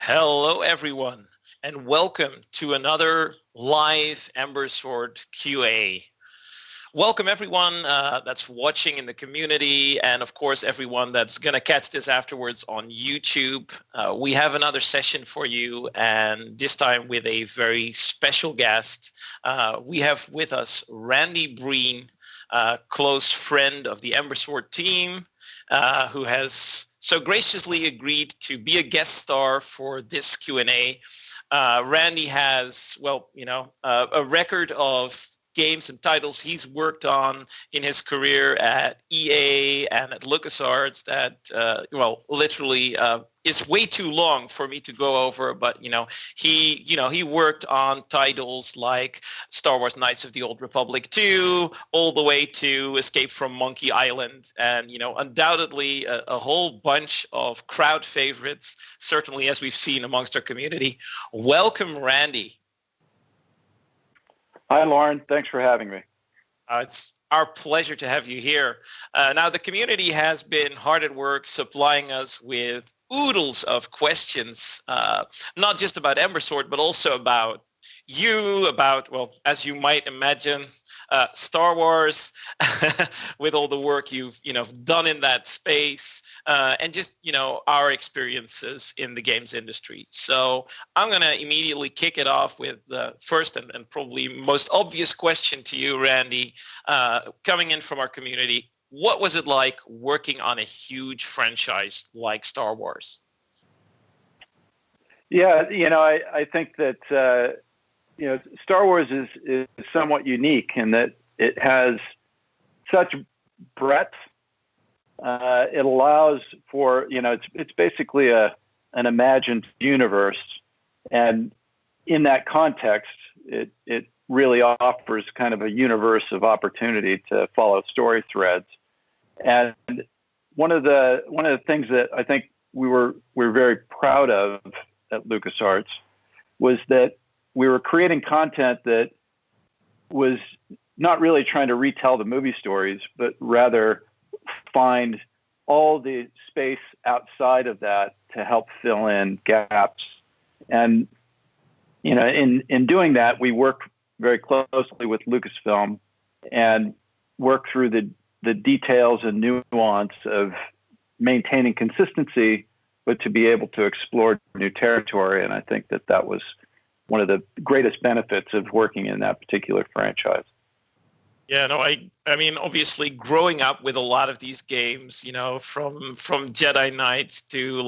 Hello, everyone, and welcome to another live Ember Sword QA. Welcome, everyone that's watching in the community, and of course, everyone that's going to catch this afterwards on YouTube. We have another session for you, and this time with a very special guest. We have with us Randy Breen, close friend of the Ember Sword team, who has so graciously agreed to be a guest star for this Q&A. Randy has, a record of games and titles he's worked on in his career at EA and at LucasArts that, literally is way too long for me to go over. But, he worked on titles like Star Wars Knights of the Old Republic 2, all the way to Escape from Monkey Island. And, undoubtedly a whole bunch of crowd favorites, certainly as we've seen amongst our community. Welcome, Randy. Hi, Loren. Thanks for having me. It's our pleasure to have you here. Now, the community has been hard at work supplying us with oodles of questions, not just about Ember Sword, but also about you, about, as you might imagine, Star Wars, with all the work you've done in that space, and just our experiences in the games industry. So I'm going to immediately kick it off with the first and probably most obvious question to you, Randy, coming in from our community. What was it like working on a huge franchise like Star Wars? Yeah, I think that Star Wars is somewhat unique in that it has such breadth. It allows for, it's basically an imagined universe. And in that context, it really offers kind of a universe of opportunity to follow story threads. And one of the things that I think we're very proud of at LucasArts was that we were creating content that was not really trying to retell the movie stories, but rather find all the space outside of that to help fill in gaps. And, in doing that, we worked very closely with Lucasfilm and worked through the details and nuance of maintaining consistency, but to be able to explore new territory. And I think that was one of the greatest benefits of working in that particular franchise. Yeah, no, I mean, obviously growing up with a lot of these games, from Jedi Knights to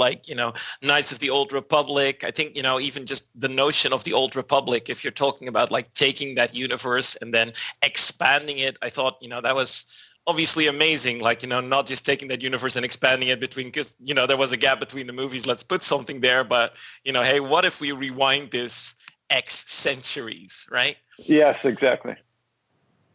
Knights of the Old Republic. I think, even just the notion of the Old Republic, if you're talking about taking that universe and then expanding it, I thought, that was obviously amazing. Not just taking that universe and expanding it because, there was a gap between the movies. Let's put something there. But, hey, what if we rewind this X centuries, right? Yes, exactly.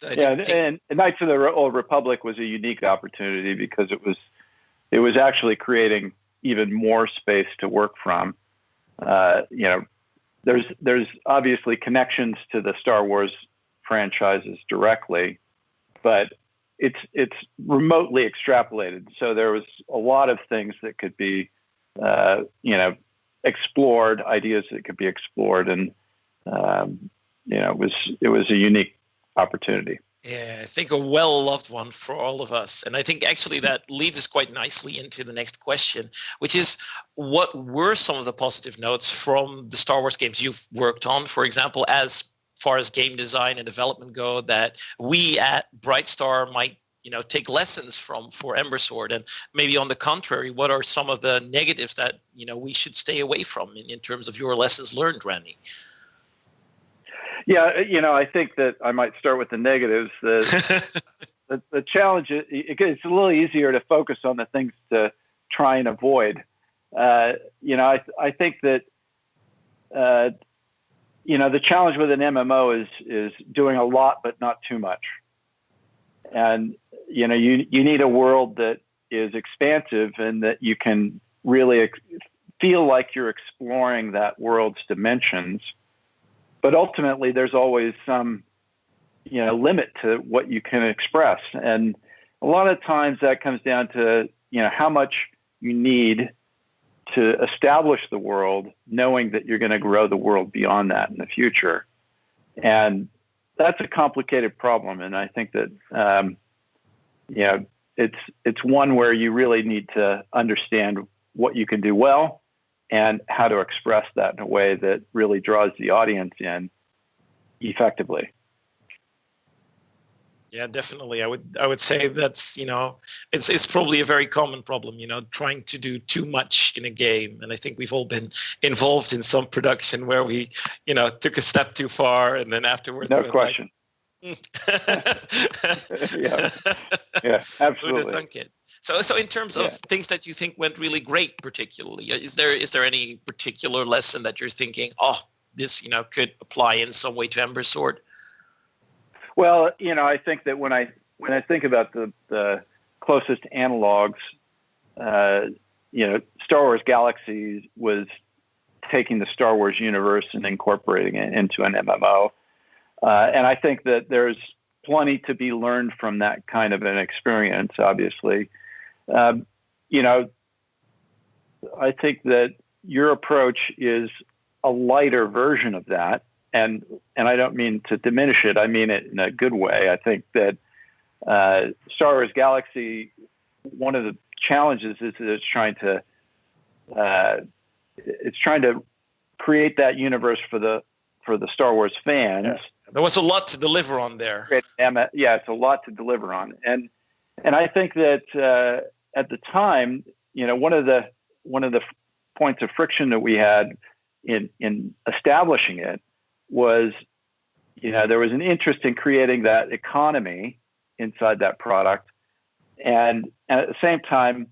And Knights of the Old Republic was a unique opportunity because it was actually creating even more space to work from. There's obviously connections to the Star Wars franchises directly, but it's remotely extrapolated. So there was a lot of things that could be, explored, ideas that could be explored, and it was a unique opportunity. Yeah, I think a well-loved one for all of us. And I think actually that leads us quite nicely into the next question, which is, what were some of the positive notes from the Star Wars games you've worked on, for example, as far as game design and development go, that we at Brightstar might take lessons from for Ember Sword? And maybe on the contrary, what are some of the negatives that we should stay away from in terms of your lessons learned, Randy? Yeah, I think that I might start with the negatives. The challenge is it's a little easier to focus on the things to try and avoid. I think that the challenge with an MMO is doing a lot but not too much. And you need a world that is expansive and that you can really feel like you're exploring that world's dimensions. But ultimately, there's always some, limit to what you can express. And a lot of times that comes down to, how much you need to establish the world, knowing that you're going to grow the world beyond that in the future. And that's a complicated problem. And I think that, it's one where you really need to understand what you can do well and how to express that in a way that really draws the audience in effectively. Yeah, definitely. I would say that's, it's probably a very common problem, trying to do too much in a game. And I think we've all been involved in some production where we, took a step too far, and then afterwards. No question. Yeah, absolutely. So in terms of things that you think went really great, particularly, is there any particular lesson that you're thinking, oh, this, could apply in some way to Ember Sword? Well, I think that when I think about the closest analogs, Star Wars Galaxies was taking the Star Wars universe and incorporating it into an MMO. And I think that there's plenty to be learned from that kind of an experience, obviously. I think that your approach is a lighter version of that. And I don't mean to diminish it. I mean it in a good way. I think that Star Wars Galaxy, one of the challenges is that it's trying to create that universe for the Star Wars fans. Yeah. There was a lot to deliver on there. Yeah, it's a lot to deliver on, and I think that at the time, one of the points of friction that we had in establishing it was, there was an interest in creating that economy inside that product. And at the same time,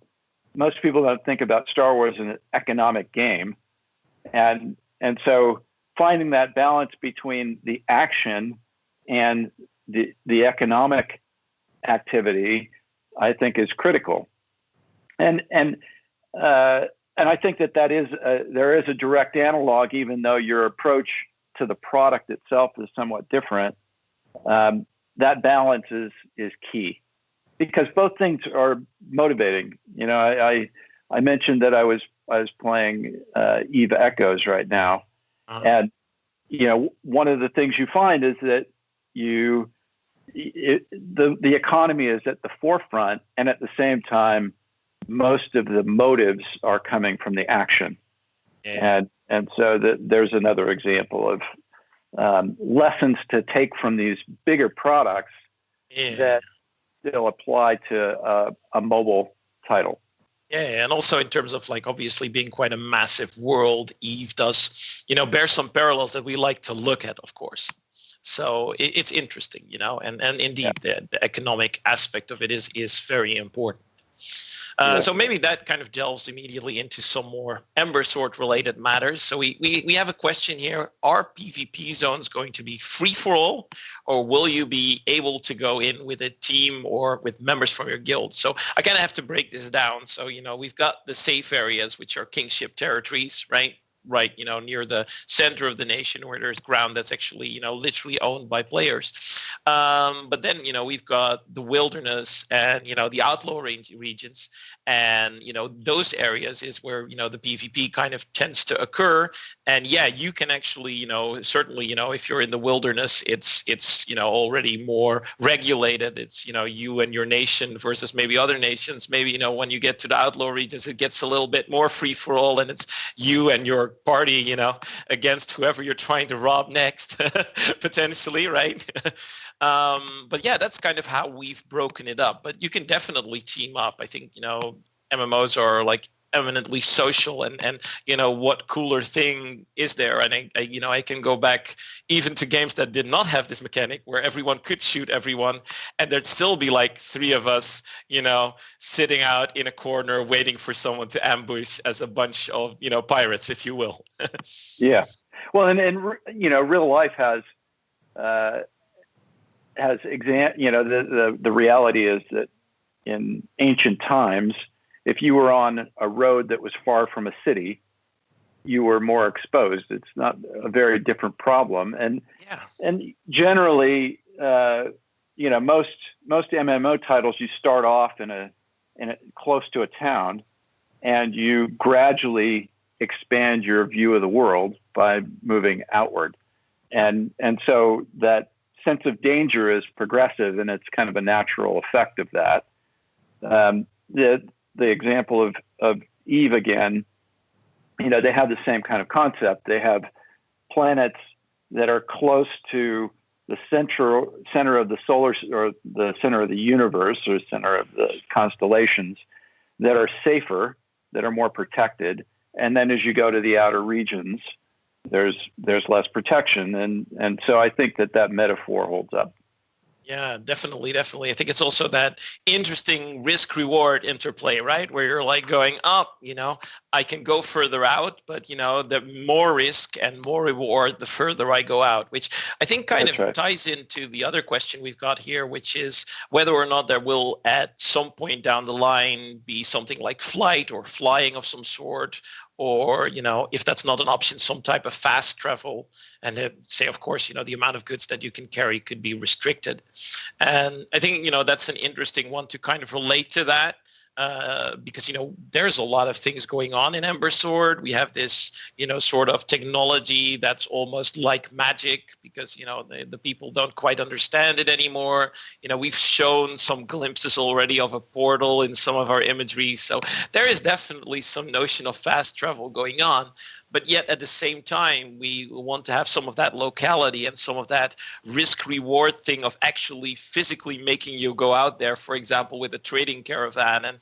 most people don't think about Star Wars as an economic game. And so finding that balance between the action and the economic activity, I think, is critical. And I think that there is a direct analog, even though your approach to the product itself is somewhat different. That balance is key, because both things are motivating. I mentioned that I was playing Eve Echoes right now, and one of the things you find is that the economy is at the forefront, and at the same time, most of the motives are coming from the action. Yeah. And so there's another example of lessons to take from these bigger products that still apply to a mobile title. Yeah, and also in terms of obviously being quite a massive world, Eve does, bear some parallels that we like to look at, of course. So it's interesting, and indeed the economic aspect of it is very important. So maybe that kind of delves immediately into some more Ember Sword related matters. So we have a question here. Are PvP zones going to be free for all, or will you be able to go in with a team or with members from your guild? So I kind of have to break this down. So, we've got the safe areas, which are kingship territories, right, near the center of the nation, where there's ground that's actually, literally owned by players. But then, we've got the wilderness and, the outlaw regions. And, those areas is where, the PvP kind of tends to occur. And you can actually, certainly, if you're in the wilderness, it's already more regulated. It's, you and your nation versus maybe other nations. Maybe, when you get to the outlaw regions, it gets a little bit more free for all, and it's you and your party, against whoever you're trying to rob next, potentially, right? But that's kind of how we've broken it up. But you can definitely team up. I think, MMOs are eminently social, and what cooler thing is there? And I can go back even to games that did not have this mechanic, where everyone could shoot everyone, and there'd still be three of us, sitting out in a corner waiting for someone to ambush as a bunch of pirates, if you will. Yeah, well, and real life has the reality is that in ancient times, if you were on a road that was far from a city, you were more exposed. It's not a very different problem. And generally, most MMO titles, you start off in a close to a town, and you gradually expand your view of the world by moving outward. And so that sense of danger is progressive, and it's kind of a natural effect of that. The example of Eve again, they have the same kind of concept. They have planets that are close to the center of the solar, or the center of the universe, or center of the constellations, that are safer, that are more protected. And then as you go to the outer regions, there's less protection. And so I think that metaphor holds up. Yeah, definitely. I think it's also that interesting risk-reward interplay, right? Where you're like going, I can go further out, but, the more risk and more reward, the further I go out, which I think kind of ties into the other question we've got here, which is whether or not there will at some point down the line be something like flight or flying of some sort, or, if that's not an option, some type of fast travel. And then say, of course, the amount of goods that you can carry could be restricted. And I think, that's an interesting one to kind of relate to that. Because, there's a lot of things going on in Ember Sword. We have this, sort of technology that's almost like magic because, the people don't quite understand it anymore. We've shown some glimpses already of a portal in some of our imagery. So there is definitely some notion of fast travel going on. But yet at the same time, we want to have some of that locality and some of that risk-reward thing of actually physically making you go out there, for example, with a trading caravan and,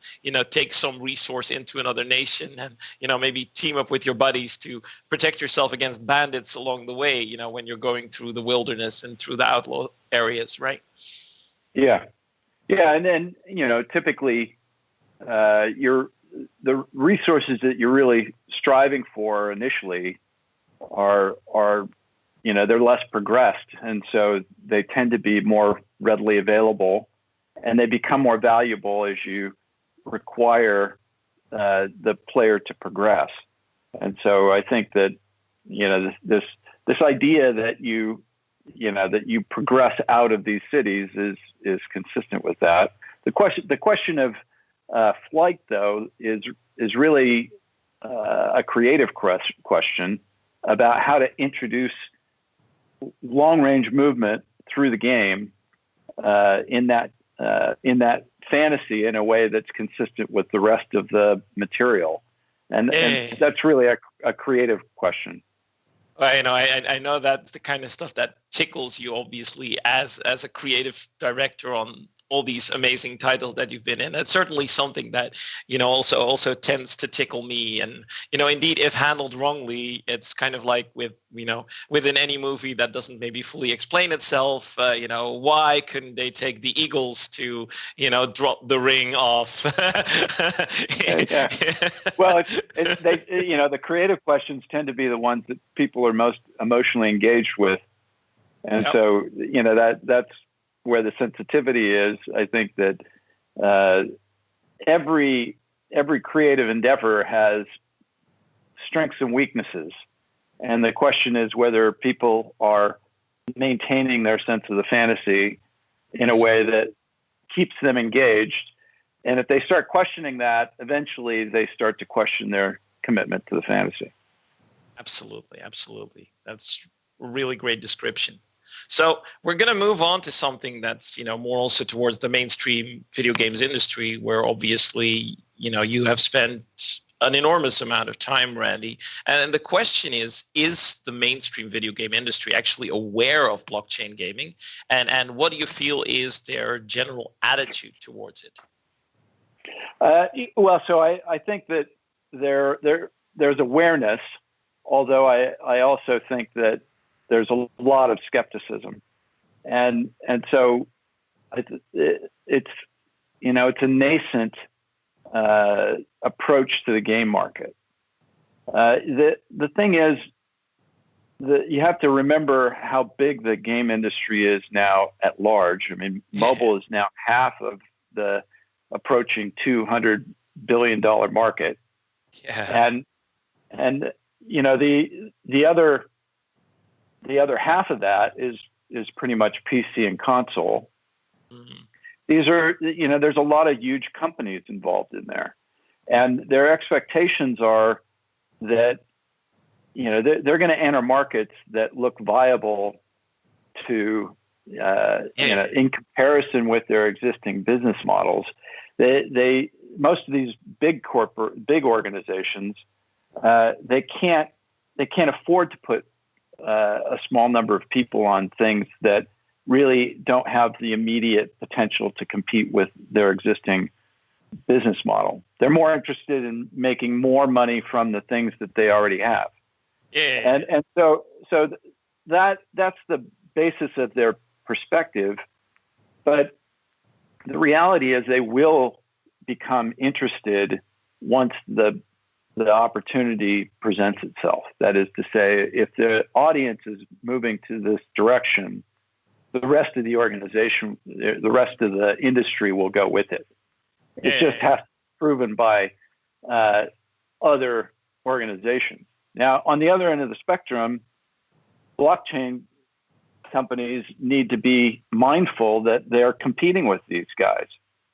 take some resource into another nation and, maybe team up with your buddies to protect yourself against bandits along the way, when you're going through the wilderness and through the outlaw areas, right? Yeah. Yeah. And then, typically the resources that you're really striving for initially are they're less progressed, and so they tend to be more readily available, and they become more valuable as you require the player to progress. And so I think that this idea that you progress out of these cities is consistent with that. The question of flight, though, is really a creative question about how to introduce long-range movement through the game in that fantasy in a way that's consistent with the rest of the material, and that's really a creative question. I know that's the kind of stuff that tickles you, obviously, as a creative director on all these amazing titles that you've been in. It's certainly something that, also tends to tickle me. And, indeed, if handled wrongly, it's kind of like within any movie that doesn't maybe fully explain itself, why couldn't they take the Eagles to, drop the ring off? Yeah. Well, the creative questions tend to be the ones that people are most emotionally engaged with. And so, that's where the sensitivity is. I think that every creative endeavor has strengths and weaknesses. And the question is whether people are maintaining their sense of the fantasy in a way that keeps them engaged. And if they start questioning that, eventually they start to question their commitment to the fantasy. Absolutely. That's a really great description. So we're going to move on to something that's, more also towards the mainstream video games industry, where obviously, you have spent an enormous amount of time, Randy. And the question is the mainstream video game industry actually aware of blockchain gaming? And what do you feel is their general attitude towards it? So I think that there's awareness, although I also think that there's a lot of skepticism, and so it's a nascent approach to the game market. The thing is that you have to remember how big the game industry is now at large. I mean, mobile is now half of the approaching $200 billion market, and the other half of that is pretty much PC and console. Mm-hmm. These are, there's a lot of huge companies involved in there. and their expectations are that they're going to enter markets that look viable to in comparison with their existing business models. They most of these big organizations, they can't afford to put a small number of people on things that really don't have the immediate potential to compete with their existing business model. They're more interested in making more money from the things that they already have. Yeah. And so that's the basis of their perspective. But the reality is they will become interested once the opportunity presents itself. That is to say, if the audience is moving to this direction, the rest of the organization, the rest of the industry will go with it. It just has to be proven by other organizations. Now, on the other end of the spectrum, blockchain companies need to be mindful that they're competing with these guys,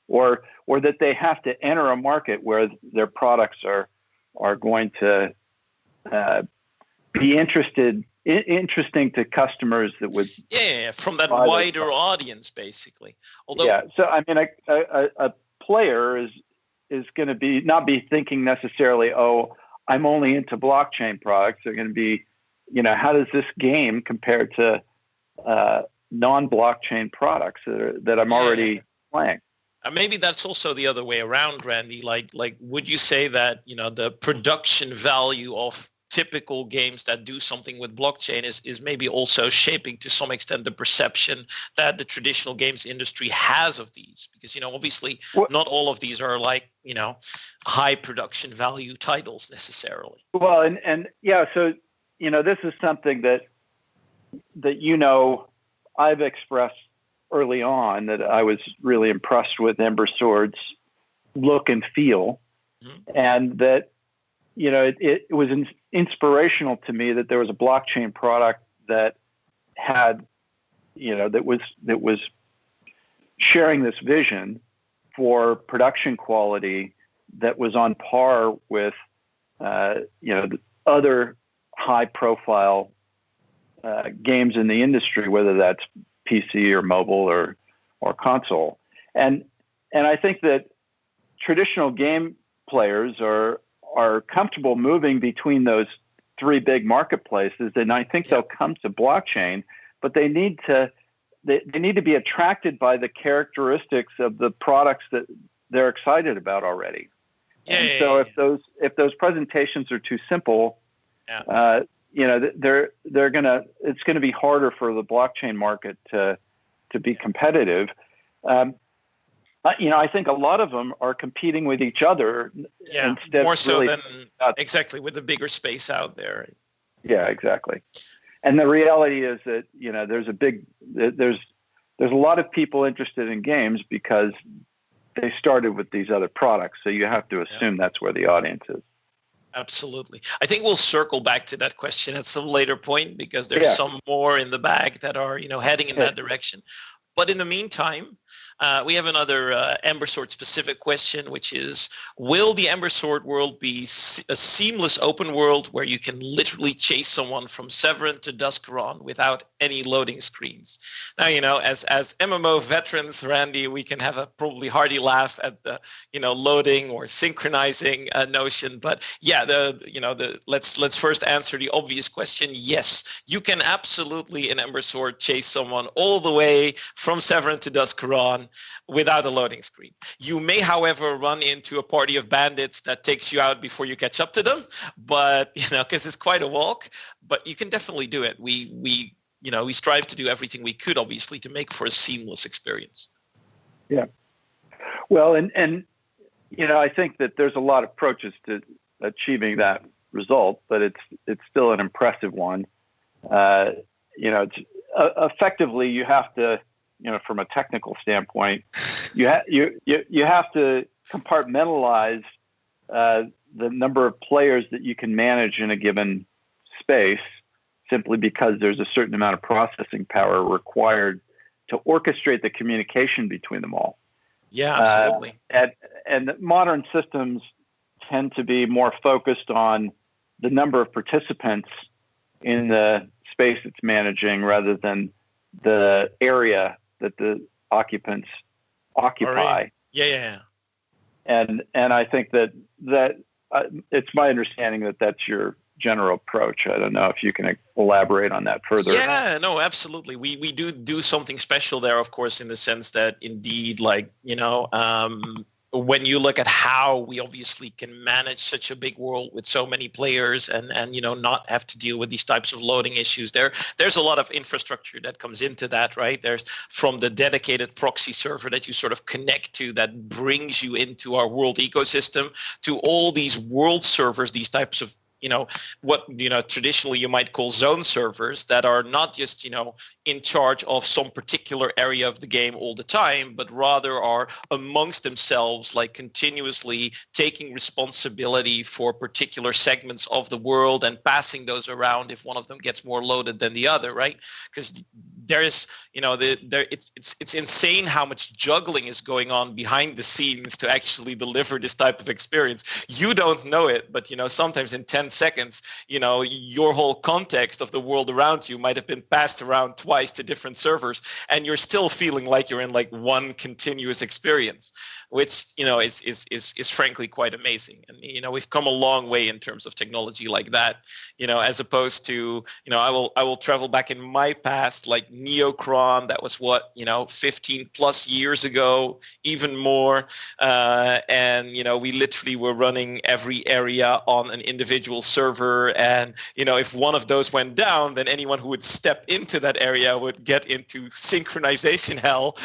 or that they have to enter a market where their products are going to be interesting to customers that would from that wider audience, basically. Although so I mean a player is going to not be thinking necessarily, oh, I'm only into blockchain products. They're going to be, how does this game compare to non-blockchain products that I'm already playing? Maybe that's also the other way around, Randy. Like, would you say that the production value of typical games that do something with blockchain is maybe also shaping to some extent the perception that the traditional games industry has of these? Because obviously not all of these are like high production value titles necessarily. Well, and so this is something that I've expressed early on, that I was really impressed with Ember Sword's look and feel, and that it was inspirational to me that there was a blockchain product that had that was sharing this vision for production quality that was on par with the other high profile games in the industry, whether that's PC or mobile or console. And I think that traditional game players are comfortable moving between those three big marketplaces, and I think they'll come to blockchain, but they need to be attracted by the characteristics of the products that they're excited about already. So if those presentations are too simple, it's gonna be harder for the blockchain market to be competitive. I think a lot of them are competing with each other instead more so really than exactly with the bigger space out there. Yeah, exactly. And the reality is that there's a lot of people interested in games because they started with these other products. So you have to assume that's where the audience is. Absolutely. I think we'll circle back to that question at some later point, because there's some more in the bag that are heading in that direction. But in the meantime, we have another Ember Sword specific question, which is, will the Ember Sword world be a seamless open world where you can literally chase someone from 𝐀𝐤𝐵 to 𝐷𝐴𝑠𝐾𝐸 without any loading screens? Now, as MMO veterans, Randy, we can have a probably hearty laugh at the, loading or synchronizing notion. But let's first answer the obvious question. Yes, you can absolutely in Ember Sword chase someone all the way from 𝐁𝐤𝐵 to 𝐷𝐴𝐾𝐸 without a loading screen. You may, however, run into a party of bandits that takes you out before you catch up to them, but because it's quite a walk. But you can definitely do it. We strive to do everything we could, obviously, to make for a seamless experience. Yeah. Well, and I think that there's a lot of approaches to achieving that result, but it's still an impressive one. Effectively, you have to, from a technical standpoint, you have to compartmentalize the number of players that you can manage in a given space, simply because there's a certain amount of processing power required to orchestrate the communication between them all. Yeah, absolutely. And modern systems tend to be more focused on the number of participants in the space it's managing rather than the area that the occupants occupy. Yeah. And I think that it's my understanding that that's your general approach. I don't know if you can elaborate on that further. Yeah, no, absolutely. We do something special there, of course, in the sense that indeed, like, when you look at how we obviously can manage such a big world with so many players and not have to deal with these types of loading issues, there's a lot of infrastructure that comes into that, right? There's from the dedicated proxy server that you sort of connect to that brings you into our world ecosystem, to all these world servers, these types of what traditionally you might call zone servers that are not just in charge of some particular area of the game all the time, but rather are amongst themselves, like continuously taking responsibility for particular segments of the world and passing those around if one of them gets more loaded than the other, right? Because there's it's insane how much juggling is going on behind the scenes to actually deliver this type of experience. You don't know it, but sometimes in 10 seconds, your whole context of the world around you might have been passed around twice to different servers, and you're still feeling like you're in like one continuous experience, which is frankly quite amazing. And we've come a long way in terms of technology like that, as opposed to I will travel back in my past, like Neocron, that was 15 plus years ago, even more, and we literally were running every area on an individual server, and if one of those went down, then anyone who would step into that area would get into synchronization hell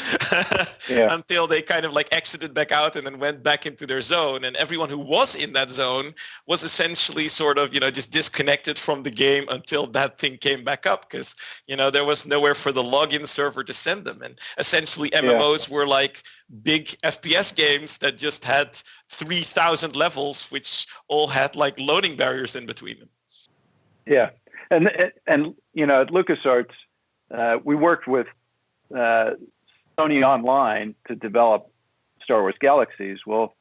until they kind of like exited back out and then went back into their zone, and everyone who was in that zone was essentially sort of just disconnected from the game until that thing came back up, because there was nowhere for the login server to send them. And essentially MMOs were like big FPS games that just had 3,000 levels, which all had like loading barriers in between them. Yeah. And at LucasArts, we worked with Sony Online to develop Star Wars Galaxies. Well,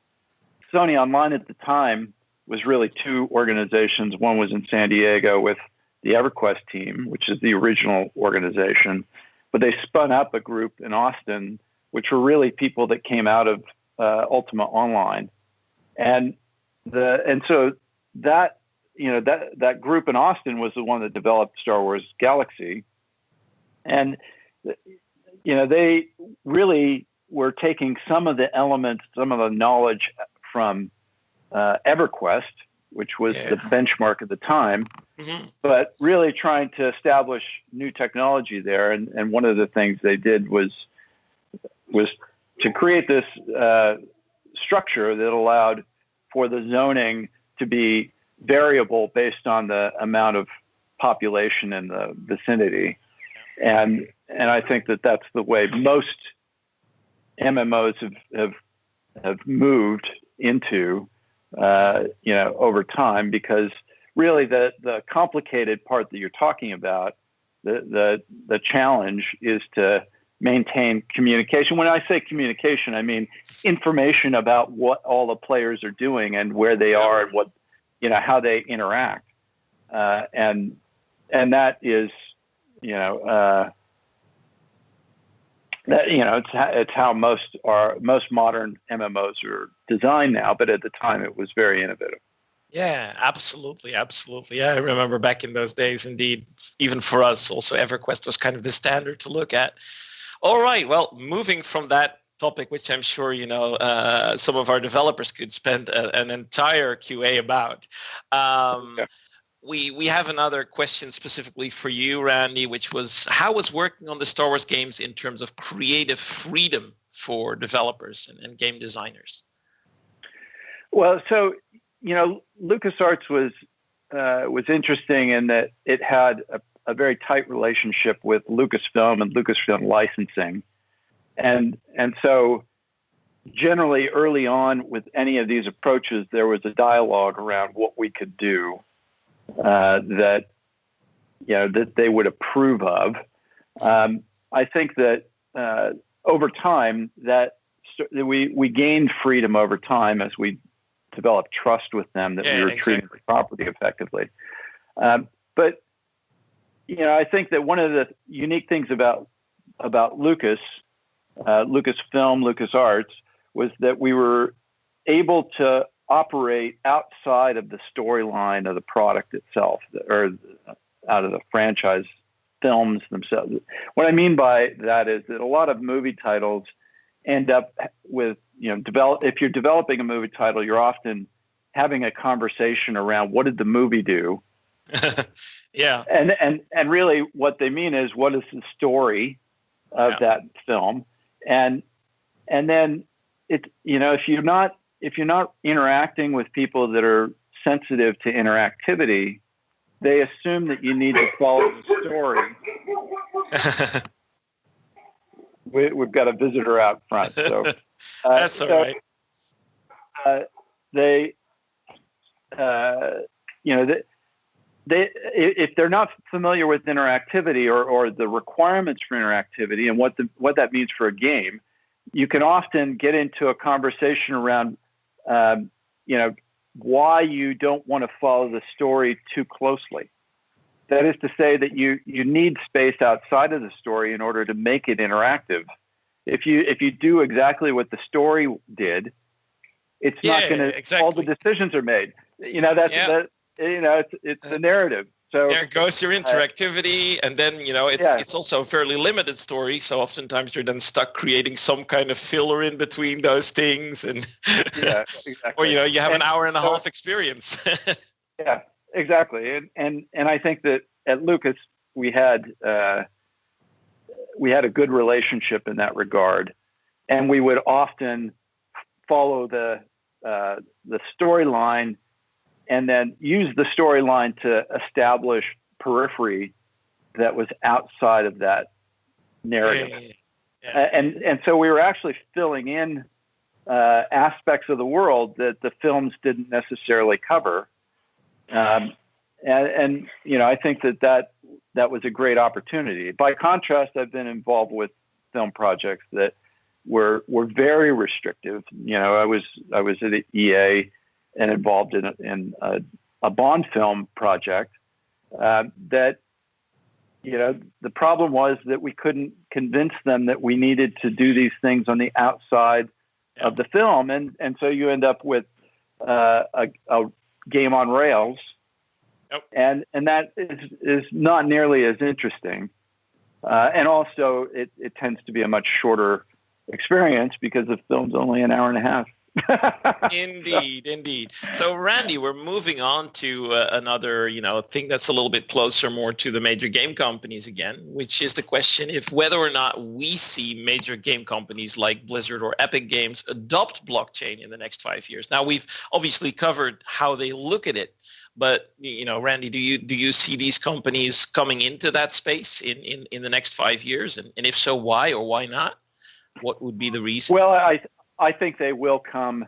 Sony Online at the time was really two organizations. One was in San Diego with the EverQuest team, which is the original organization, but they spun up a group in Austin, which were really people that came out of Ultima Online, and so that that group in Austin was the one that developed Star Wars Galaxy, and they really were taking some of the elements, some of the knowledge from EverQuest, which was the benchmark at the time, but really trying to establish new technology there. And one of the things they did was to create this structure that allowed for the zoning to be variable based on the amount of population in the vicinity. And I think that that's the way most MMOs have moved into over time, because really the complicated part that you're talking about, the challenge is to maintain communication. When I say communication, I mean information about what all the players are doing and where they are and what how they interact, and that is it's how most modern MMOs are designed now, but at the time it was very innovative. Yeah, absolutely. Yeah, I remember back in those days, indeed, even for us, also EverQuest was kind of the standard to look at. All right, well, moving from that topic, which I'm sure some of our developers could spend an entire QA about. We have another question specifically for you, Randy, which was, how was working on the Star Wars games in terms of creative freedom for developers and game designers? Well, so LucasArts was interesting in that it had a very tight relationship with Lucasfilm and Lucasfilm licensing, and so generally early on with any of these approaches, there was a dialogue around what we could do that they would approve of. I think that over time that we gained freedom over time as we develop trust with them that we were treating the property effectively. But I think that one of the unique things about Lucasfilm, LucasArts, was that we were able to operate outside of the storyline of the product itself, or out of the franchise films themselves. What I mean by that is that a lot of movie titles end up with, if you're developing a movie title, you're often having a conversation around what did the movie do? Yeah. And really what they mean is, what is the story of that film? And then if you're not interacting with people that are sensitive to interactivity, they assume that you need to follow the story. We've got a visitor out front, so that's all right. If they're not familiar with interactivity or the requirements for interactivity and what that means for a game, you can often get into a conversation around, why you don't want to follow the story too closely. That is to say that you need space outside of the story in order to make it interactive. If you do exactly what the story did, it's not going to. All the decisions are made. It's the narrative. So there goes your interactivity, and then it's also a fairly limited story. So oftentimes you're then stuck creating some kind of filler in between those things, and or you have an hour and a half experience. Yeah, exactly. And I think that at Lucas we had a good relationship in that regard, and we would often follow the storyline, and then use the storyline to establish periphery that was outside of that narrative. And so we were actually filling in aspects of the world that the films didn't necessarily cover. I think that was a great opportunity. By contrast, I've been involved with film projects that were very restrictive. I was at EA and involved in a Bond film project that, the problem was that we couldn't convince them that we needed to do these things on the outside of the film. And so you end up with a game on rails. Yep. And that is not nearly as interesting. And also it tends to be a much shorter experience because the film's only an hour and a half. Indeed. So, Randy, we're moving on to another, thing that's a little bit closer more to the major game companies again, which is the question if whether or not we see major game companies like Blizzard or Epic Games adopt blockchain in the next 5 years. Now, we've obviously covered how they look at it, but Randy, do you see these companies coming into that space in the next 5 years, and if so, why or why not? What would be the reason? Well, I think they will come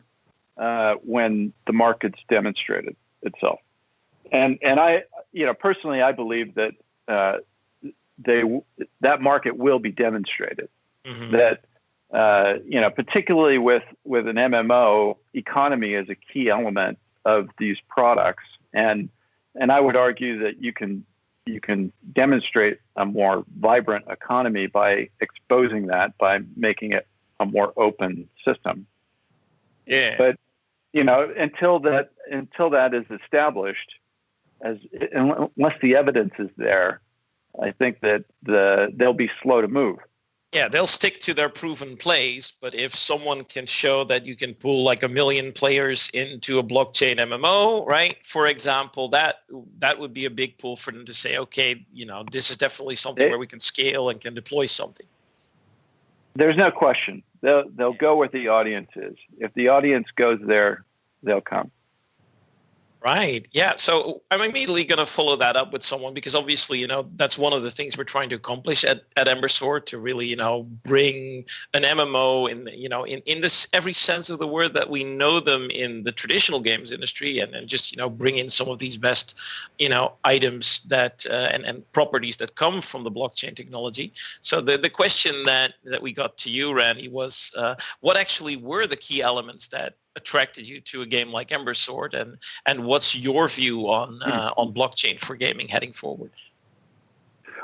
when the market's demonstrated itself, and I personally I believe that that market will be demonstrated. Mm-hmm. That particularly with an MMO, economy is a key element of these products, and I would argue that you can demonstrate a more vibrant economy by exposing that, by making it a more open system. Yeah. But until that is established, unless the evidence is there, I think that they'll be slow to move. Yeah, they'll stick to their proven plays, but if someone can show that you can pull like 1 million players into a blockchain MMO, right? For example, that would be a big pull for them to say, okay, this is definitely something where we can scale and can deploy something. There's no question. They'll go where the audience is. If the audience goes there, they'll come. Right. Yeah. So I'm immediately going to follow that up with someone because obviously, that's one of the things we're trying to accomplish at Ember Sword, to really, bring an MMO in this every sense of the word that we know them in the traditional games industry, and just, bring in some of these best, items that and properties that come from the blockchain technology. So the question that we got to you, Randy, was what actually were the key elements that attracted you to a game like Ember Sword, and what's your view on blockchain for gaming heading forward?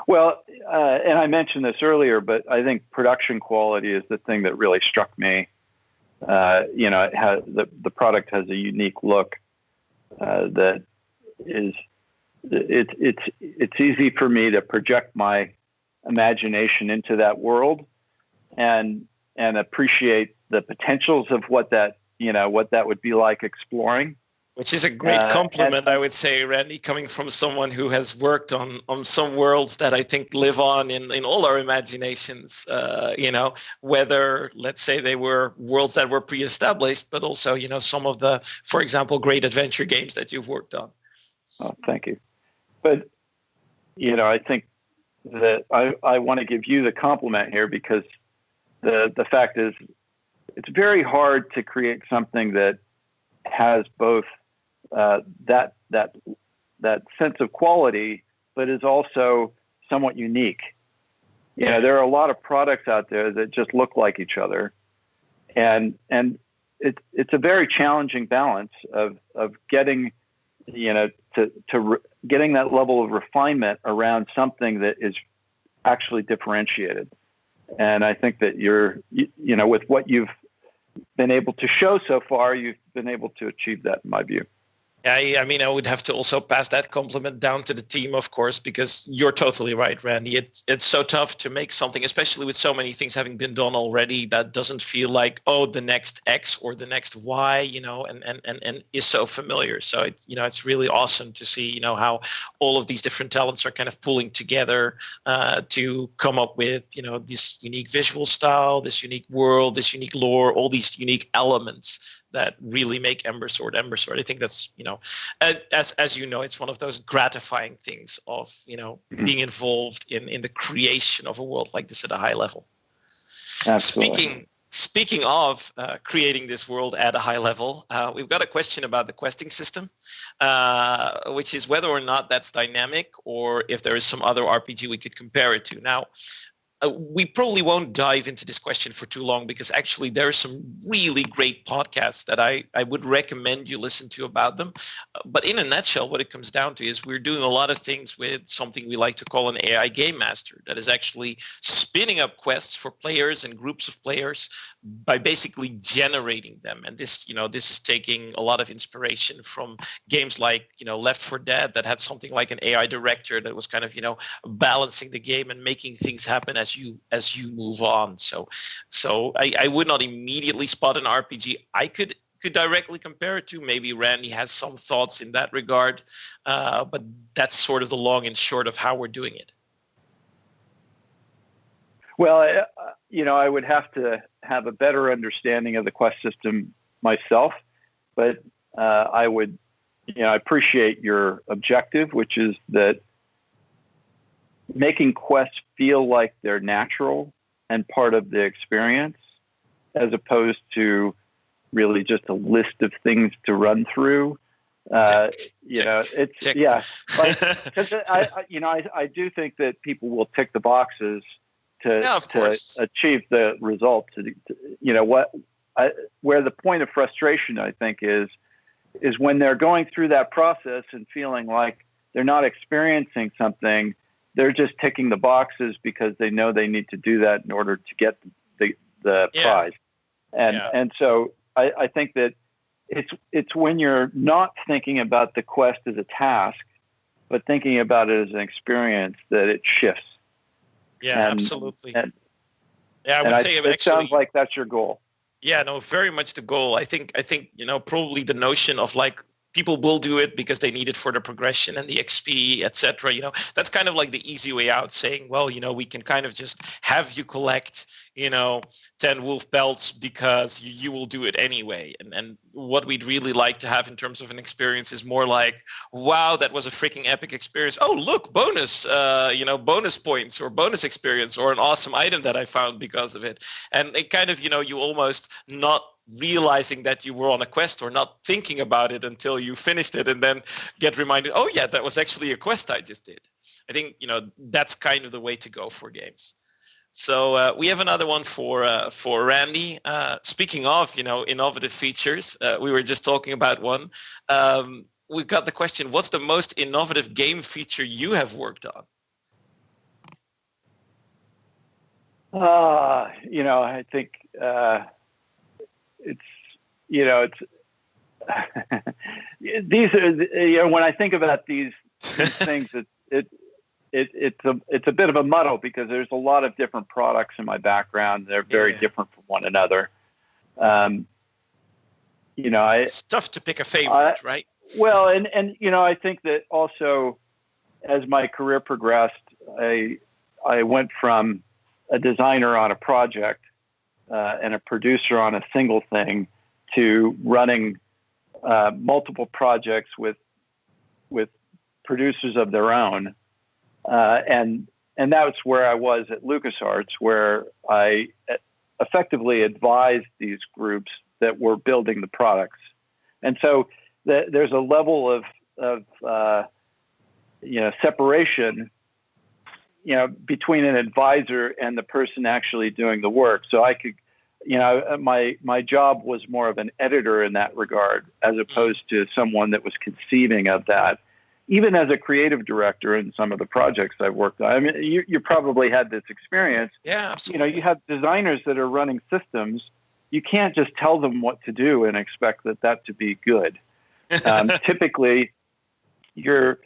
Well, and I mentioned this earlier, but I think production quality is the thing that really struck me. It has the product has a unique look that is it's easy for me to project my imagination into that world and appreciate the potentials of what that would be like exploring. Which is a great compliment, I would say, Randy, coming from someone who has worked on some worlds that I think live on in all our imaginations, whether, let's say, they were worlds that were pre-established, but also, some of the, for example, great adventure games that you've worked on. Oh, thank you. But, I think that I want to give you the compliment here because the fact is it's very hard to create something that has both that sense of quality, but is also somewhat unique. There are a lot of products out there that just look like each other, and it's a very challenging balance of getting getting that level of refinement around something that is actually differentiated. And I think that with what you've been able to show so far, you've been able to achieve that, in my view. I mean, I would have to also pass that compliment down to the team, of course, because you're totally right, Randy. It's so tough to make something, especially with so many things having been done already, that doesn't feel like, oh, the next X or the next Y, and is so familiar. So it's really awesome to see, how all of these different talents are kind of pulling together to come up with, this unique visual style, this unique world, this unique lore, all these unique elements that really make Ember Sword Ember Sword. I think that's, as you know, it's one of those gratifying things of, being involved in the creation of a world like this at a high level. Absolutely. Speaking of creating this world at a high level, we've got a question about the questing system, which is whether or not that's dynamic or if there is some other RPG we could compare it to. Now, we probably won't dive into this question for too long because actually there are some really great podcasts that I would recommend you listen to about them. But in a nutshell, what it comes down to is we're doing a lot of things with something we like to call an AI game master that is actually spinning up quests for players and groups of players by basically generating them. And this is taking a lot of inspiration from games like, Left 4 Dead that had something like an AI director that was kind of, balancing the game and making things happen as you move on. So I would not immediately spot an RPG I could directly compare it to. Maybe Randy has some thoughts in that regard, but that's sort of the long and short of how we're doing it. Well, I would have to have a better understanding of the quest system myself, but I would, I appreciate your objective, which is that making quests feel like they're natural and part of the experience, as opposed to really just a list of things to run through. It's yeah. Because I do think that people will tick the boxes to achieve the result. Where the point of frustration, I think, is when they're going through that process and feeling like they're not experiencing something. They're just ticking the boxes because they know they need to do that in order to get the prize. And so I think that it's when you're not thinking about the quest as a task, but thinking about it as an experience that it shifts. Yeah, absolutely. I would say it sounds like that's your goal. Yeah, no, very much the goal. I think probably the notion of like, people will do it because they need it for the progression and the XP, etc. That's kind of like the easy way out, saying, well, we can kind of just have you collect, 10 wolf belts because you will do it anyway. And what we'd really like to have in terms of an experience is more like, wow, that was a freaking epic experience. Oh, look, bonus, bonus points or bonus experience or an awesome item that I found because of it. And it kind of, you almost not realizing that you were on a quest or not thinking about it until you finished it and then get reminded, oh yeah, that was actually a quest I just did. I think, that's kind of the way to go for games. So we have another one for Randy. Speaking of, innovative features, we were just talking about one. We've got the question: what's the most innovative game feature you have worked on? I think it's these are when I think about these things, it's a bit of a muddle because there's a lot of different products in my background. They're very different from one another. It's tough to pick a favorite, right? Well, and I think that also as my career progressed, I went from a designer on a project and a producer on a single thing to running multiple projects with producers of their own, and that's where I was at LucasArts, where I effectively advised these groups that were building the products, and so there's a level of separation, between an advisor and the person actually doing the work. So I could, my job was more of an editor in that regard, as opposed to someone that was conceiving of that. Even as a creative director in some of the projects I've worked on, I mean, you probably had this experience. Yeah, absolutely. You have designers that are running systems. You can't just tell them what to do and expect that to be good. Typically, you're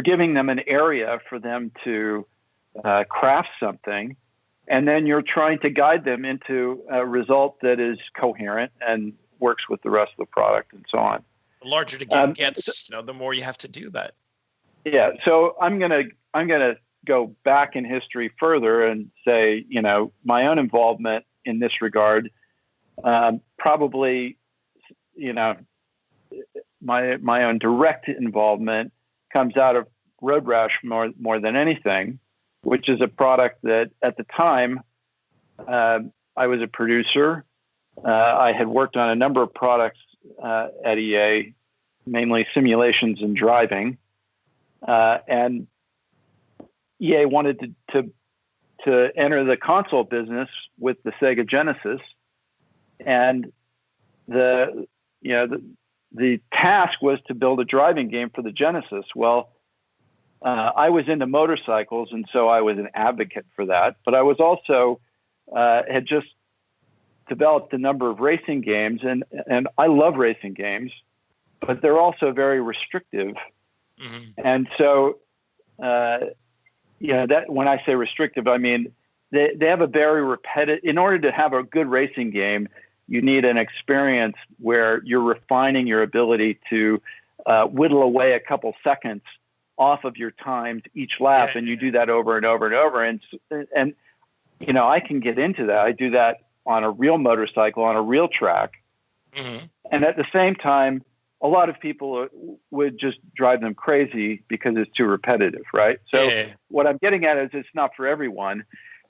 giving them an area for them to craft something, and then you're trying to guide them into a result that is coherent and works with the rest of the product and so on. The larger the game gets, the more you have to do that. Yeah. So I'm gonna go back in history further and say, my own involvement in this regard, probably, my own direct involvement comes out of Road Rash more than anything, which is a product that at the time I was a producer. I had worked on a number of products at EA, mainly simulations and driving, and EA wanted to enter the console business with the Sega Genesis, and the task was to build a driving game for the Genesis. Well, I was into motorcycles, and so I was an advocate for that. But I was also had just developed a number of racing games, and I love racing games, but they're also very restrictive. Mm-hmm. And so, that when I say restrictive, I mean they have a very repetitive. In order to have a good racing game, you need an experience where you're refining your ability to whittle away a couple seconds off of your times each lap, and you do that over and over and over. And I can get into that. I do that on a real motorcycle, on a real track. Mm-hmm. And at the same time, a lot of people would just drive them crazy because it's too repetitive, right? So what I'm getting at is it's not for everyone.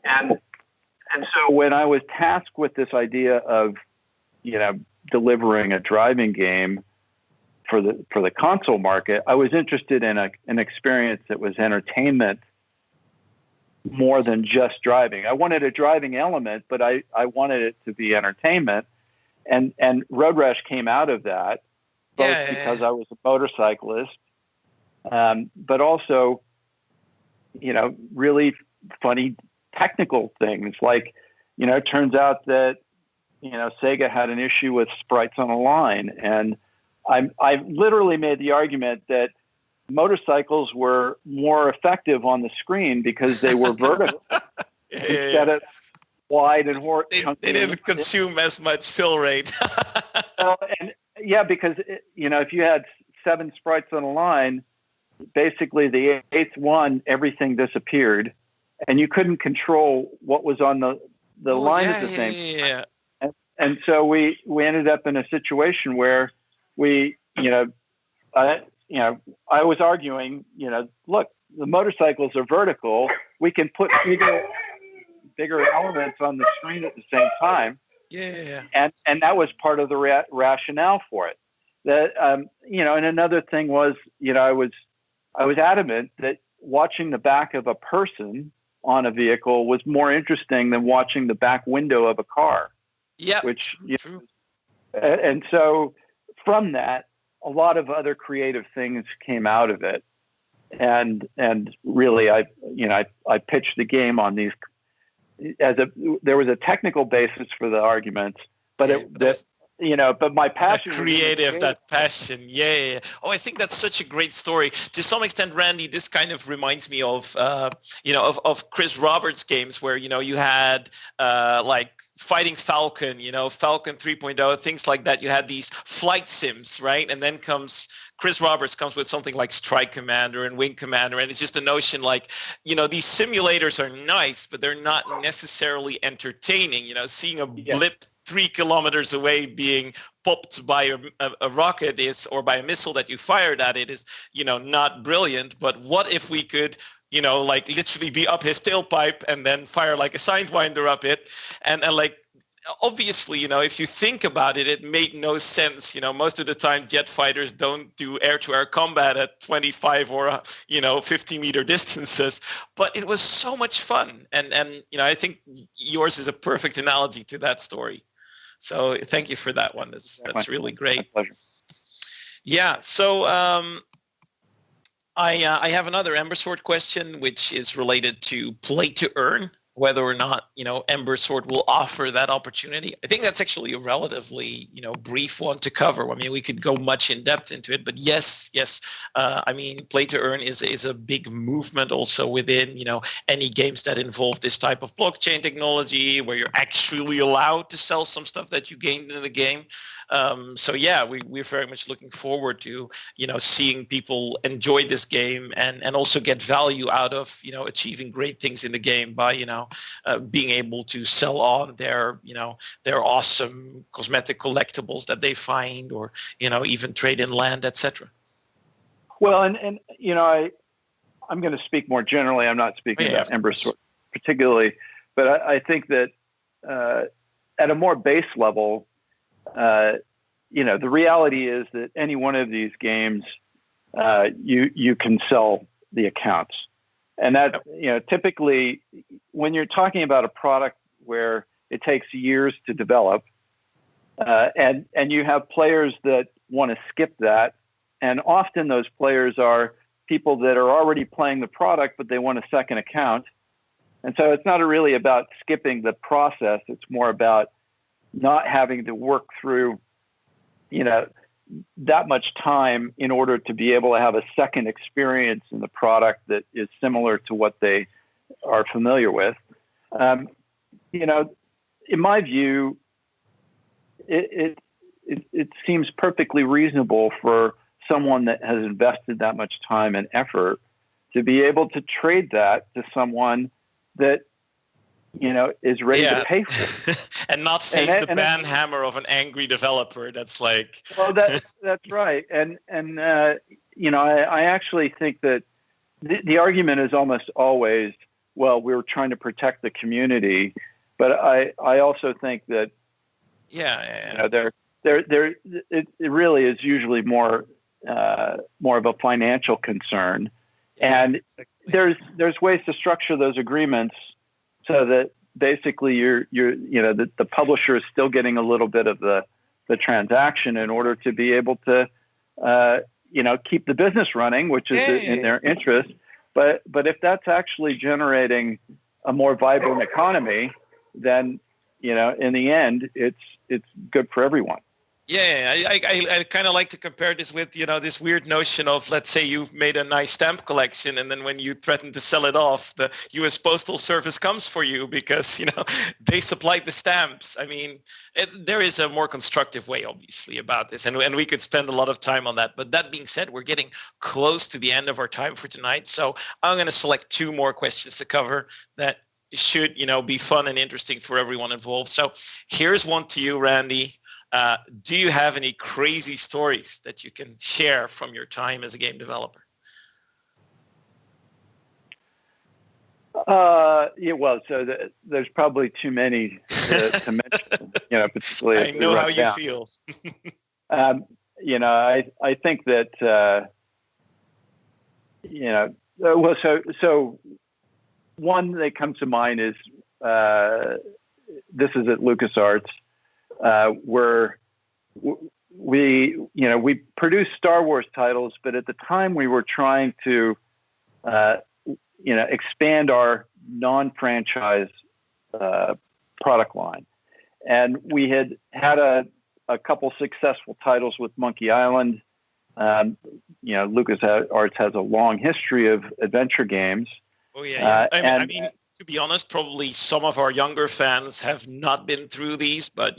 And so when I was tasked with this idea of, delivering a driving game for the console market, I was interested in an experience that was entertainment more than just driving. I wanted a driving element, but I wanted it to be entertainment. And Road Rash came out of that, both because I was a motorcyclist, but also, really funny technical things. Like, it turns out that, Sega had an issue with sprites on a line. And I literally made the argument that motorcycles were more effective on the screen because they were vertical instead of wide and horizontal. They didn't consume as much fill rate. Because if you had 7 sprites on a line, basically the 8th one, everything disappeared, and you couldn't control what was on the line at the same time. Yeah. And so we ended up in a situation where I was arguing, look, the motorcycles are vertical. We can put bigger elements on the screen at the same time. Yeah. And that was part of the rationale for it. That and another thing was, I was adamant that watching the back of a person on a vehicle was more interesting than watching the back window of a car. Yeah, which true. And so from that, a lot of other creative things came out of it. And really, I pitched the game on these there was a technical basis for the arguments, but but my passion, that passion. Yeah. Oh, I think that's such a great story. To some extent, Randy, this kind of reminds me of, of Chris Roberts games where, you had like Fighting Falcon, Falcon 3.0, things like that. You had these flight sims, right? And then Chris Roberts comes with something like Strike Commander and Wing Commander. And it's just a notion like, these simulators are nice, but they're not necessarily entertaining. Seeing a blip 3 kilometers away being popped by a rocket or by a missile that you fired at it is, not brilliant. But what if we could, like literally be up his tailpipe and then fire like a Sidewinder up it? And like, obviously, if you think about it, it made no sense. Most of the time jet fighters don't do air-to-air combat at 25 or 50-meter distances, but it was so much fun. And I think yours is a perfect analogy to that story. So thank you for that one. That's really great. My pleasure. Yeah. So I have another Ember Sword question, which is related to play to earn. Whether or not, Ember Sword will offer that opportunity. I think that's actually a relatively, brief one to cover. I mean, we could go much in depth into it, but yes. I mean, play to earn is a big movement also within, any games that involve this type of blockchain technology where you're actually allowed to sell some stuff that you gained in the game. So yeah, we're very much looking forward to, seeing people enjoy this game and also get value out of, achieving great things in the game by, being able to sell on their awesome cosmetic collectibles that they find, or even trade in land, etc. Well, and I'm going to speak more generally. I'm not speaking about Ember Sword particularly, but I think that at a more base level, the reality is that any one of these games, you can sell the accounts. And that, typically when you're talking about a product where it takes years to develop, and you have players that want to skip that, and often those players are people that are already playing the product, but they want a second account. And so it's not really about skipping the process. It's more about not having to work through, that much time in order to be able to have a second experience in the product that is similar to what they are familiar with. In my view, it seems perfectly reasonable for someone that has invested that much time and effort to be able to trade that to someone that is ready to pay for it. And not face the ban hammer of an angry developer. That's like... Well, that's right. And I actually think that the argument is almost always, well, we're trying to protect the community. But I also think that, it really is usually more of a financial concern. And there's ways to structure those agreements so that basically the publisher is still getting a little bit of the transaction in order to be able to keep the business running, which is in their interest. But if that's actually generating a more vibrant economy, then in the end it's good for everyone. Yeah, I kind of like to compare this with, this weird notion of, let's say you've made a nice stamp collection, and then when you threaten to sell it off, the U.S. Postal Service comes for you because, they supplied the stamps. I mean, there is a more constructive way, obviously, about this, and we could spend a lot of time on that. But that being said, we're getting close to the end of our time for tonight, so I'm going to select 2 more questions to cover that should, be fun and interesting for everyone involved. So here's one to you, Randy. Do you have any crazy stories that you can share from your time as a game developer? There's probably too many to mention, particularly. I know how you feel. I think that, one that comes to mind is this is at LucasArts, where we produced Star Wars titles, but at the time we were trying to expand our non-franchise product line, and we had a couple successful titles with Monkey Island. LucasArts has a long history of adventure games. Oh yeah. I mean, to be honest, probably some of our younger fans have not been through these, but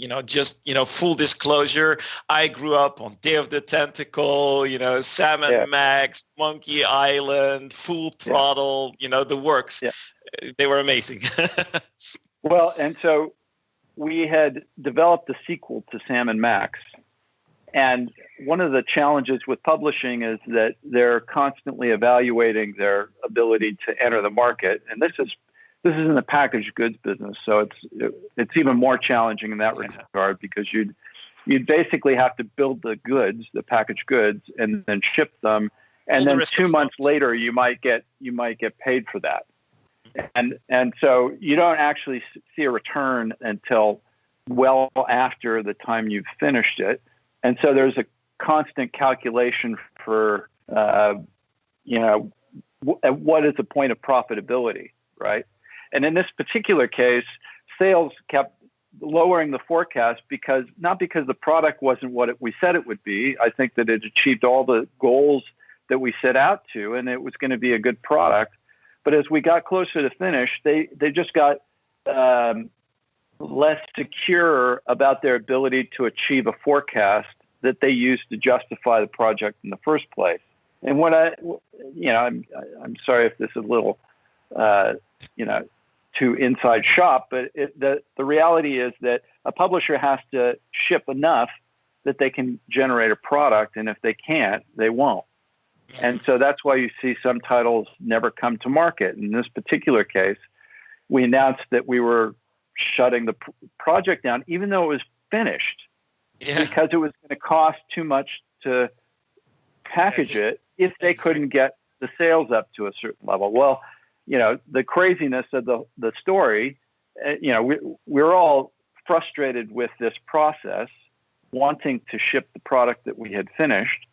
full disclosure, I grew up on Day of the Tentacle, Sam and Max, Monkey Island, Full Throttle, the works. Yeah. They were amazing. Well, and so we had developed a sequel to Sam and Max, and one of the challenges with publishing is that they're constantly evaluating their ability to enter the market, and this is in the packaged goods business, so it's even more challenging in that regard, because you'd basically have to build the goods, the packaged goods, and then ship them, and then 2 months later you might get paid for that, and so you don't actually see a return until well after the time you've finished it, and so there's a constant calculation for what is the point of profitability, right? And in this particular case, sales kept lowering the forecast not because the product wasn't what we said it would be. I think that it achieved all the goals that we set out to, and it was going to be a good product. But as we got closer to finish, they just got less secure about their ability to achieve a forecast that they used to justify the project in the first place. And what I'm sorry if this is a little, too inside shop, but the reality is that a publisher has to ship enough that they can generate a product, and if they can't, they won't. And so that's why you see some titles never come to market. In this particular case, we announced that we were shutting the project down, even though it was finished, because it was going to cost too much to package it if they couldn't get the sales up to a certain level. Well, the craziness of the story, we're all frustrated with this process, wanting to ship the product that we had finished.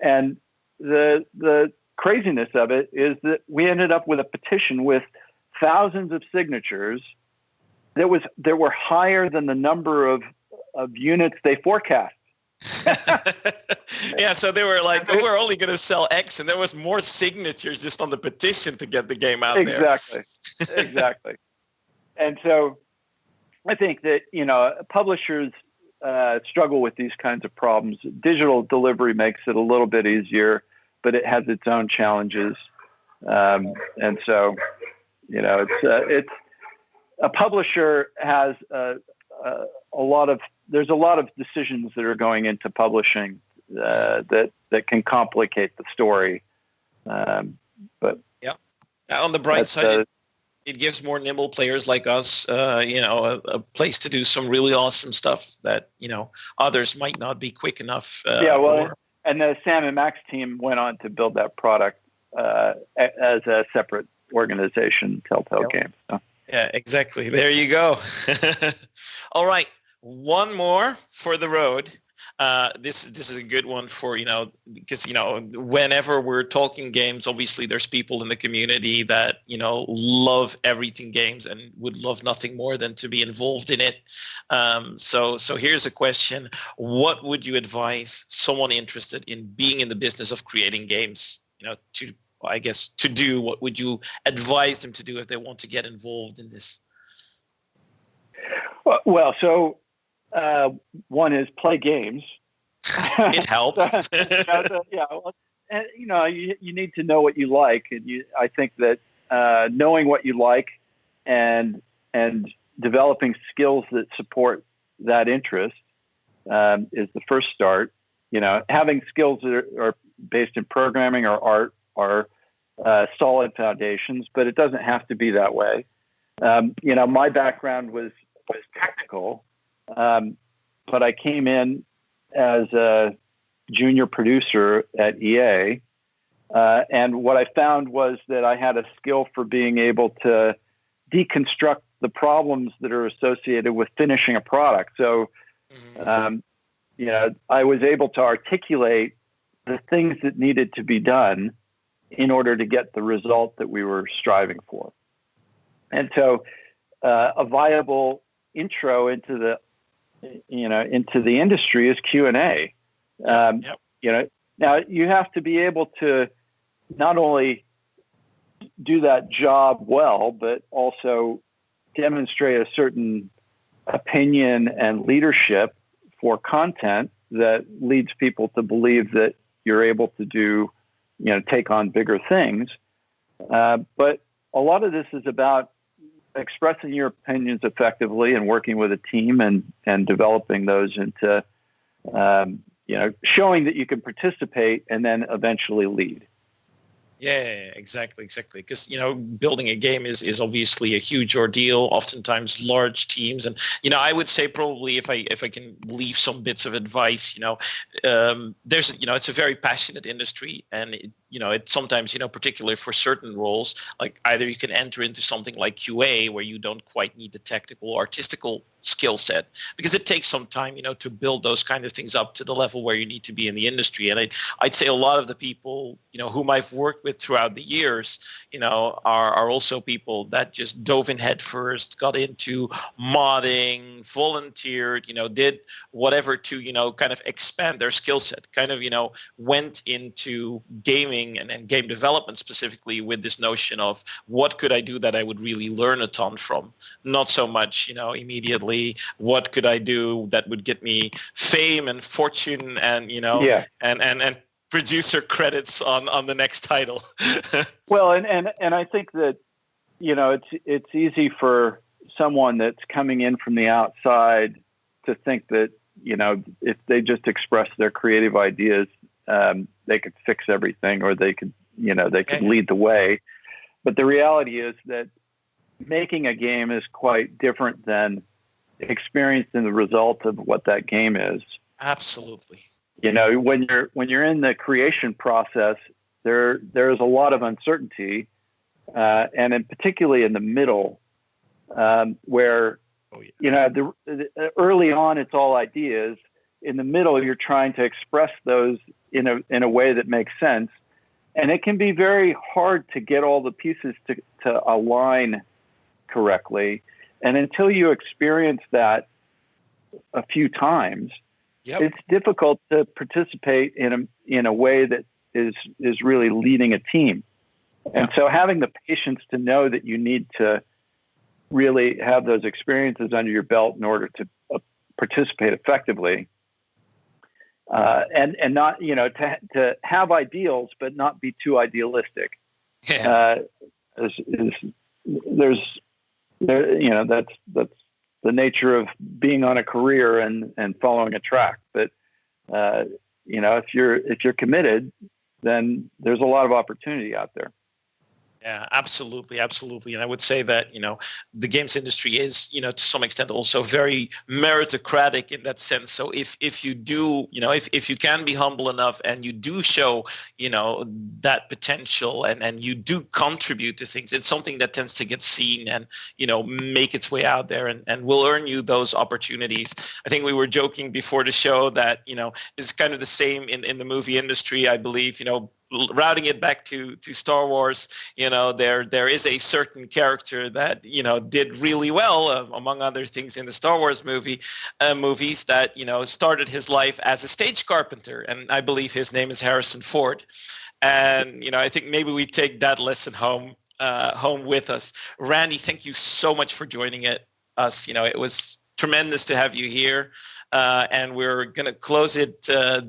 And the craziness of it is that we ended up with a petition with thousands of signatures that were higher than the number of units they forecast. Yeah, so they were like, we're only going to sell X, and there was more signatures just on the petition to get the game out there. Exactly. And so I think that, publishers struggle with these kinds of problems. Digital delivery makes it a little bit easier, but it has its own challenges. And so, it's a publisher has there's a lot of decisions that are going into publishing that can complicate the story. But yeah, on the bright side, it gives more nimble players like us, a place to do some really awesome stuff that others might not be quick enough. And the Sam and Max team went on to build that product as a separate organization, Telltale Games. So. Yeah, exactly. There you go. All right. One more for the road. This is a good one for, because, whenever we're talking games, obviously there's people in the community that, love everything games and would love nothing more than to be involved in it. So here's a question. What would you advise someone interested in being in the business of creating games, to do? What would you advise them to do if they want to get involved in this? Well, so one is play games. It helps. And you need to know what you like, and I think that knowing what you like and developing skills that support that interest is the first start. Having skills that are based in programming or art are solid foundations, but it doesn't have to be that way. My background was technical, but I came in as a junior producer at EA, And what I found was that I had a skill for being able to deconstruct the problems that are associated with finishing a product. So, I was able to articulate the things that needed to be done in order to get the result that we were striving for. And so, a viable intro into the industry is Q&A. Now you have to be able to not only do that job well, but also demonstrate a certain opinion and leadership for content that leads people to believe that you're able to do, take on bigger things. But a lot of this is about expressing your opinions effectively and working with a team and developing those into, showing that you can participate and then eventually lead. Yeah, exactly. Because, building a game is obviously a huge ordeal, oftentimes large teams. And, I would say probably if I can leave some bits of advice, there's, it's a very passionate industry. And, it sometimes, particularly for certain roles, like either you can enter into something like QA where you don't quite need the technical, artistical skill set, because it takes some time, to build those kind of things up to the level where you need to be in the industry. And I'd say a lot of the people, whom I've worked with throughout the years, are also people that just dove in head first, got into modding, volunteered, did whatever to, kind of expand their skill set, kind of, went into gaming and game development specifically with this notion of what could I do that I would really learn a ton from, not so much, immediately what could I do that would get me fame and fortune and, and producer credits on the next title. Well, and I think that, it's easy for someone that's coming in from the outside to think that, if they just express their creative ideas, they could fix everything, or they could, lead the way. But the reality is that making a game is quite different than experiencing the result of what that game is. Absolutely. When you're in the creation process, there's a lot of uncertainty, and particularly in the middle, where early on it's all ideas. In the middle, you're trying to express those in a way that makes sense, and it can be very hard to get all the pieces to align correctly. And until you experience that a few times, it's difficult to participate in a way that is really leading a team. And so having the patience to know that you need to really have those experiences under your belt in order to participate effectively, and not, to have ideals, but not be too idealistic. That's the nature of being on a career and following a track. But, if you're committed, then there's a lot of opportunity out there. Yeah, absolutely. And I would say that, the games industry is, to some extent also very meritocratic in that sense. So if you do, if you can be humble enough and you do show, that potential and you do contribute to things, it's something that tends to get seen and, make its way out there and will earn you those opportunities. I think we were joking before the show that, it's kind of the same in the movie industry, I believe, routing it back to Star Wars, there is a certain character that, did really well, among other things in the Star Wars movies that, started his life as a stage carpenter. And I believe his name is Harrison Ford. And, I think maybe we take that lesson home with us. Randy, thank you so much for joining us. It was tremendous to have you here. And we're going to close it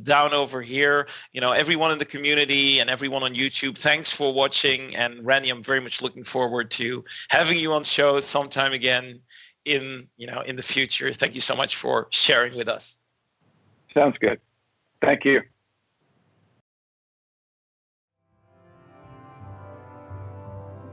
down over here. Everyone in the community and everyone on YouTube, thanks for watching. And Randy, I'm very much looking forward to having you on show sometime again in the future. Thank you so much for sharing with us. Sounds good. Thank you.